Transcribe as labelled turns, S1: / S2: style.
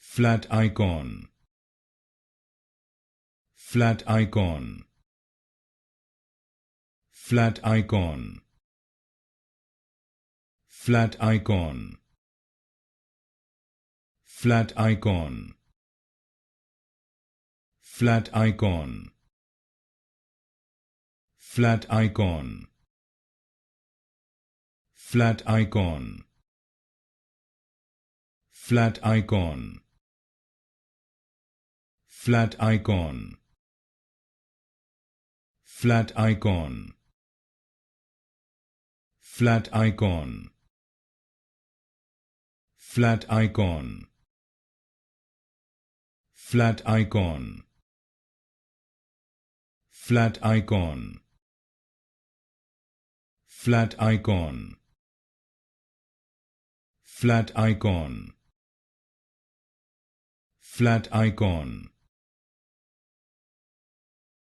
S1: flat icon, flat icon, flat icon, flat icon, flat icon, flat icon, flat icon, flat icon, flat icon, flat icon, flat icon, flat icon, flat icon, flat icon, flat icon, flat icon, flat icon, flat icon,